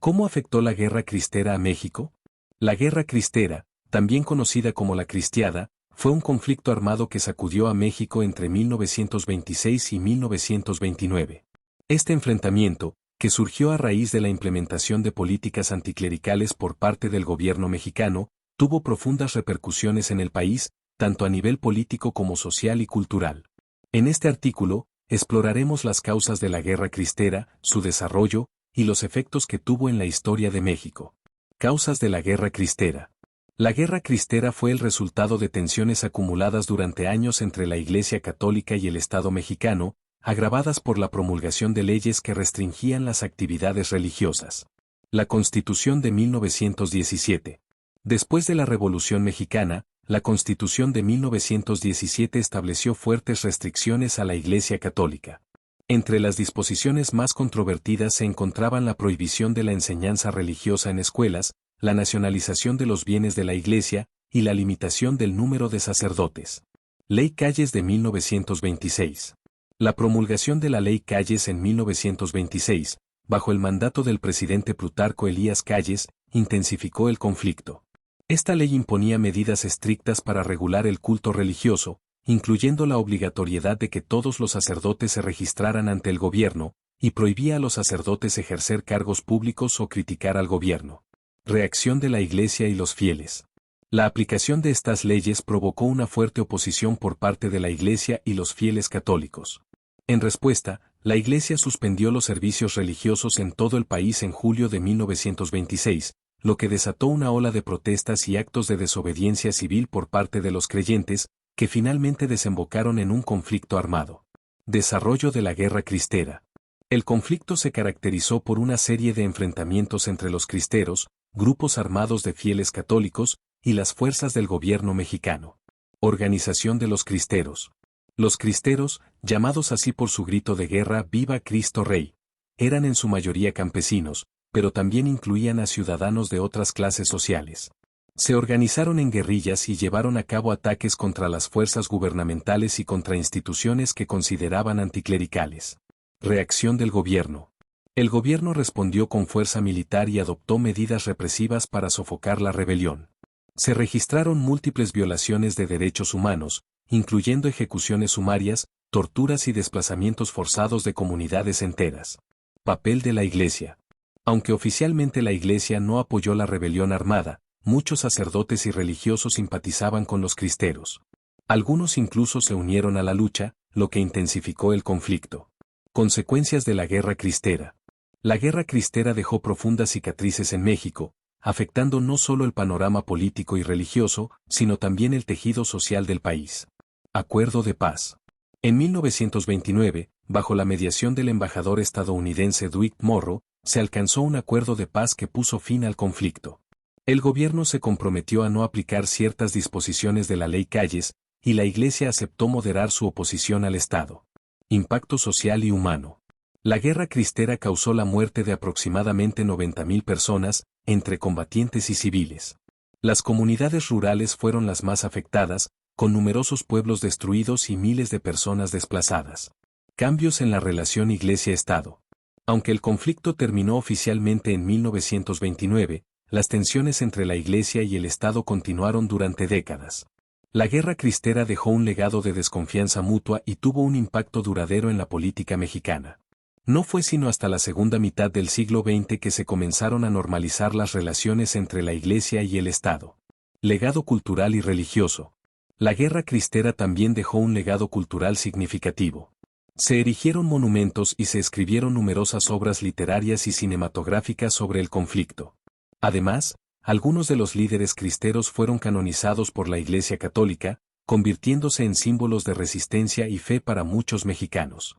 ¿Cómo afectó la Guerra Cristera a México? La Guerra Cristera, también conocida como la Cristiada, fue un conflicto armado que sacudió a México entre 1926 y 1929. Este enfrentamiento, que surgió a raíz de la implementación de políticas anticlericales por parte del gobierno mexicano, tuvo profundas repercusiones en el país, tanto a nivel político como social y cultural. En este artículo, exploraremos las causas de la Guerra Cristera, su desarrollo, y los efectos que tuvo en la historia de México. Causas de la Guerra Cristera. La Guerra Cristera fue el resultado de tensiones acumuladas durante años entre la Iglesia Católica y el Estado mexicano, agravadas por la promulgación de leyes que restringían las actividades religiosas. La Constitución de 1917. Después de la Revolución Mexicana, la Constitución de 1917 estableció fuertes restricciones a la Iglesia Católica. Entre las disposiciones más controvertidas se encontraban la prohibición de la enseñanza religiosa en escuelas, la nacionalización de los bienes de la Iglesia y la limitación del número de sacerdotes. Ley Calles de 1926. La promulgación de la Ley Calles en 1926, bajo el mandato del presidente Plutarco Elías Calles, intensificó el conflicto. Esta ley imponía medidas estrictas para regular el culto religioso, incluyendo la obligatoriedad de que todos los sacerdotes se registraran ante el gobierno, y prohibía a los sacerdotes ejercer cargos públicos o criticar al gobierno. Reacción de la Iglesia y los fieles. La aplicación de estas leyes provocó una fuerte oposición por parte de la Iglesia y los fieles católicos. En respuesta, la Iglesia suspendió los servicios religiosos en todo el país en julio de 1926, lo que desató una ola de protestas y actos de desobediencia civil por parte de los creyentes, que finalmente desembocaron en un conflicto armado. Desarrollo de la Guerra Cristera. El conflicto se caracterizó por una serie de enfrentamientos entre los cristeros, grupos armados de fieles católicos, y las fuerzas del gobierno mexicano. Organización de los cristeros. Los cristeros, llamados así por su grito de guerra «Viva Cristo Rey», eran en su mayoría campesinos, pero también incluían a ciudadanos de otras clases sociales. Se organizaron en guerrillas y llevaron a cabo ataques contra las fuerzas gubernamentales y contra instituciones que consideraban anticlericales. Reacción del gobierno. El gobierno respondió con fuerza militar y adoptó medidas represivas para sofocar la rebelión. Se registraron múltiples violaciones de derechos humanos, incluyendo ejecuciones sumarias, torturas y desplazamientos forzados de comunidades enteras. Papel de la Iglesia. Aunque oficialmente la Iglesia no apoyó la rebelión armada, muchos sacerdotes y religiosos simpatizaban con los cristeros. Algunos incluso se unieron a la lucha, lo que intensificó el conflicto. Consecuencias de la Guerra Cristera. La Guerra Cristera dejó profundas cicatrices en México, afectando no solo el panorama político y religioso, sino también el tejido social del país. Acuerdo de paz. En 1929, bajo la mediación del embajador estadounidense Dwight Morrow, se alcanzó un acuerdo de paz que puso fin al conflicto. El gobierno se comprometió a no aplicar ciertas disposiciones de la Ley Calles, y la Iglesia aceptó moderar su oposición al Estado. Impacto social y humano. La Guerra Cristera causó la muerte de aproximadamente 90.000 personas, entre combatientes y civiles. Las comunidades rurales fueron las más afectadas, con numerosos pueblos destruidos y miles de personas desplazadas. Cambios en la relación Iglesia-Estado. Aunque el conflicto terminó oficialmente en 1929, las tensiones entre la Iglesia y el Estado continuaron durante décadas. La Guerra Cristera dejó un legado de desconfianza mutua y tuvo un impacto duradero en la política mexicana. No fue sino hasta la segunda mitad del siglo XX que se comenzaron a normalizar las relaciones entre la Iglesia y el Estado. Legado cultural y religioso. La Guerra Cristera también dejó un legado cultural significativo. Se erigieron monumentos y se escribieron numerosas obras literarias y cinematográficas sobre el conflicto. Además, algunos de los líderes cristeros fueron canonizados por la Iglesia Católica, convirtiéndose en símbolos de resistencia y fe para muchos mexicanos.